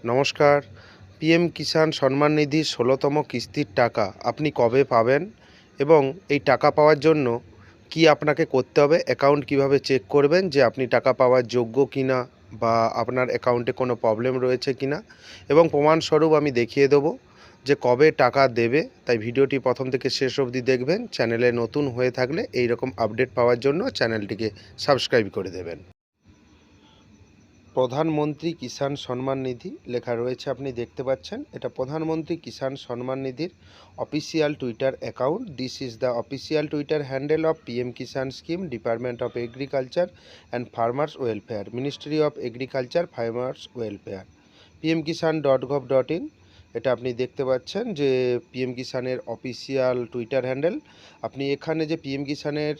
নমস্কার। পিএম কিষাণ সম্মান নিধির ১৬তম কিস্তির টাকা আপনি কবে পাবেন এবং এই টাকা পাওয়ার জন্য কি আপনাকে করতে হবে, অ্যাকাউন্ট কিভাবে চেক করবেন যে আপনি টাকা পাওয়ার যোগ্য কিনা বা আপনার অ্যাকাউন্টে কোনো প্রবলেম রয়েছে কিনা এবং প্রমাণস্বরূপ আমি দেখিয়ে দেবো যে কবে টাকা দেবে। তাই ভিডিওটি প্রথম থেকে শেষ অবধি দেখবেন। চ্যানেলে নতুন হয়ে থাকলে এই রকম আপডেট পাওয়ার জন্য চ্যানেলটিকে সাবস্ক্রাইব করে দেবেন। প্রধানমন্ত্রী কিষাণ সম্মান নিধি লেখা রয়েছে, আপনি দেখতে পাচ্ছেন। এটা প্রধানমন্ত্রী কিষাণ সম্মান নিধির official twitter account. This is the official twitter handle of PM Kisan scheme, department of agriculture and farmers welfare, ministry of agriculture farmers welfare, pmkisan.gov.in। এটা আপনি দেখতে পাচ্ছেন যে পিএম কিষাণের অফিসিয়াল টুইটার হ্যান্ডেল। আপনি এখানে যে পিএম কিষাণের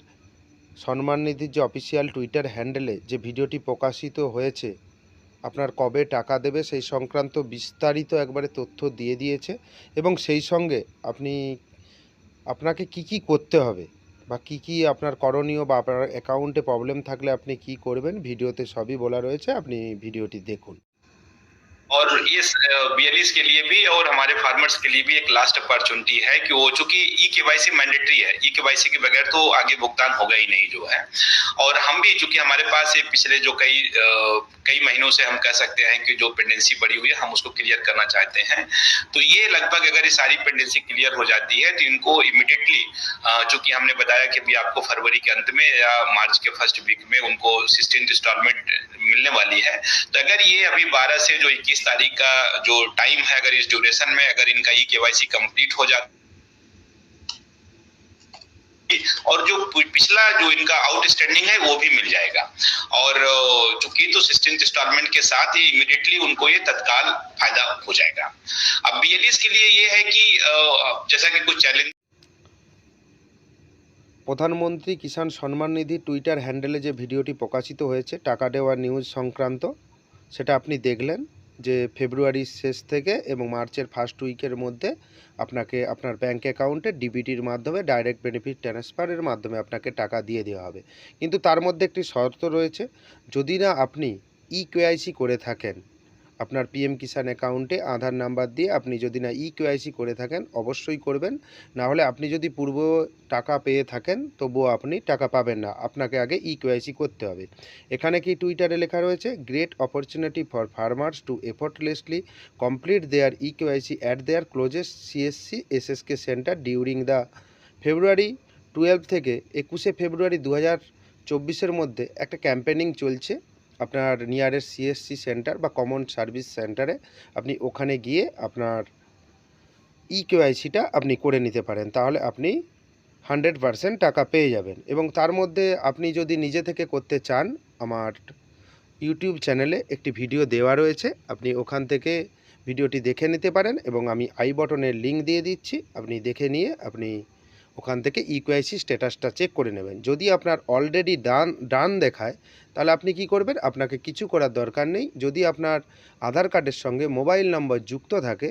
সম্মান নিধির যে অফিসিয়াল টুইটার হ্যান্ডেলে যে ভিডিওটি প্রকাশিত হয়েছে, আপনার কবে টাকা দেবে সেই সংক্রান্ত বিস্তারিত একবারে তথ্য দিয়ে দিয়েছে এবং সেই সঙ্গে আপনাকে কি করতে হবে বা কি আপনার করণীয় বা আপনার অ্যাকাউন্টে প্রবলেম থাকলে আপনি কি করবেন, ভিডিওতে সবই বলা রয়েছে। আপনি ভিডিওটি দেখুন। और ये बीएलईस के लिए भी और हमारे फार्मर्स के लिए भी एक लास्ट अपॉर्चुनिटी है कि वो चूंकि ई केवाईसी मैंडेटरी है, ई केवाईसी के बगैर तो आगे भुगतान होगा ही नहीं जो है। और हम भी चूंकि हमारे पास एक पिछले जो कई महीनों से हम कह सकते हैं कि जो पेंडेंसी बढ़ी हुई है हम उसको क्लियर करना चाहते हैं। तो ये लगभग अगर ये सारी पेंडेंसी क्लियर हो जाती है तो इनको इमिडिएटली, चूंकि हमने बताया कि भी आपको फरवरी के अंत में या मार्च के फर्स्ट वीक में उनको 16th इंस्टॉलमेंट मिलने वाली है। तो अगर ये अभी 12 से जो 21 तारीख का जो टाइम है, अगर इस ड्यूरेशन में अगर इनका ई केवाईसी कंप्लीट हो जाता और जो पिछला जो इनका आउटस्टैंडिंग है वो भी मिल जाएगा। और चूंकि तो 16th इंस्टॉलमेंट के साथ ही इमीडिएटली उनको ये तत्काल फायदा हो जाएगा। अब बीएलईस के लिए ये है कि जैसा कि कुछ चैलेंज প্রধানমন্ত্রী কিষাণ সম্মান নিধি টুইটার হ্যান্ডেলে যে ভিডিওটি প্রকাশিত হয়েছে টাকা দেওয়া নিউজ সংক্রান্ত, সেটা আপনি দেখলেন যে ফেব্রুয়ারির শেষ থেকে এবং মার্চের ফার্স্ট উইকের মধ্যে আপনাকে আপনার ব্যাঙ্ক অ্যাকাউন্টে ডিবিটির মাধ্যমে, ডাইরেক্ট বেনিফিট ট্রান্সফারের মাধ্যমে আপনাকে টাকা দিয়ে দেওয়া হবে। কিন্তু তার মধ্যে একটি শর্ত রয়েছে, যদি না আপনি ইকেওয়াইসি করে থাকেন আপনার পিএম কিষাণ অ্যাকাউন্টে আধার নাম্বার দিয়ে, আপনি যদি না ইকেওয়াইসি করে থাকেন অবশ্যই করবেন। না হলে আপনি যদি পূর্ব টাকা পেয়ে থাকেন তবুও আপনি টাকা পাবেন না, আপনাকে আগে ইকেওয়াইসি করতে হবে। এখানে কি টুইটারে লেখা রয়েছে, great opportunity for farmers to effortlessly complete their eKYC at their closest CSC SSK centre during the February 12 থেকে 21শে ফেব্রুয়ারি 2024-এর মধ্যে একটা ক্যাম্পেনিং চলছে। আপনার নিয়ারেস্ট সিএসসি সেন্টার বা কমন সার্ভিস সেন্টারে আপনি ওখানে গিয়ে আপনার ইকেওয়াইসিটা আপনি করে নিতে পারেন, তাহলে আপনি 100% টাকা পেয়ে যাবেন। এবং তার মধ্যে আপনি যদি নিজে থেকে করতে চান, আমার ইউটিউব চ্যানেলে একটি ভিডিও দেওয়া রয়েছে, আপনি ওখান থেকে ভিডিওটি দেখে নিতে পারেন এবং আমি আই বটনের লিঙ্ক দিয়ে দিচ্ছি, আপনি দেখে নিয়ে আপনি ওখান থেকে ইকেওয়াইসি স্ট্যাটাসটা চেক করে নেবেন। যদি আপনার অলরেডি ডান দেখায় তাহলে আপনি কি করবেন, আপনাকে কিছু করার দরকার নেই। যদি আপনার আধার কার্ডের সঙ্গে মোবাইল নম্বর যুক্ত থাকে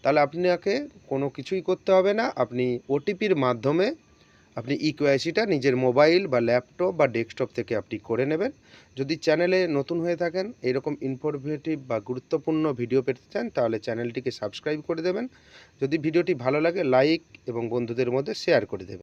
তাহলে আপনাকে কোনো কিছুই করতে হবে না, আপনি ওটিপির মাধ্যমে আপনি ইকেওয়াইসিটা নিজের মোবাইল বা ল্যাপটপ বা ডেস্কটপ থেকে আপনি করে নেবেন। যদি চ্যানেলে নতুন হয়ে থাকেন, এরকম ইনফরমেটিভ বা গুরুত্বপূর্ণ ভিডিও পেতে চান তাহলে চ্যানেলটিকে সাবস্ক্রাইব করে দেবেন। যদি ভিডিওটি ভালো লাগে লাইক এবং বন্ধুদের মধ্যে শেয়ার করে দেবেন।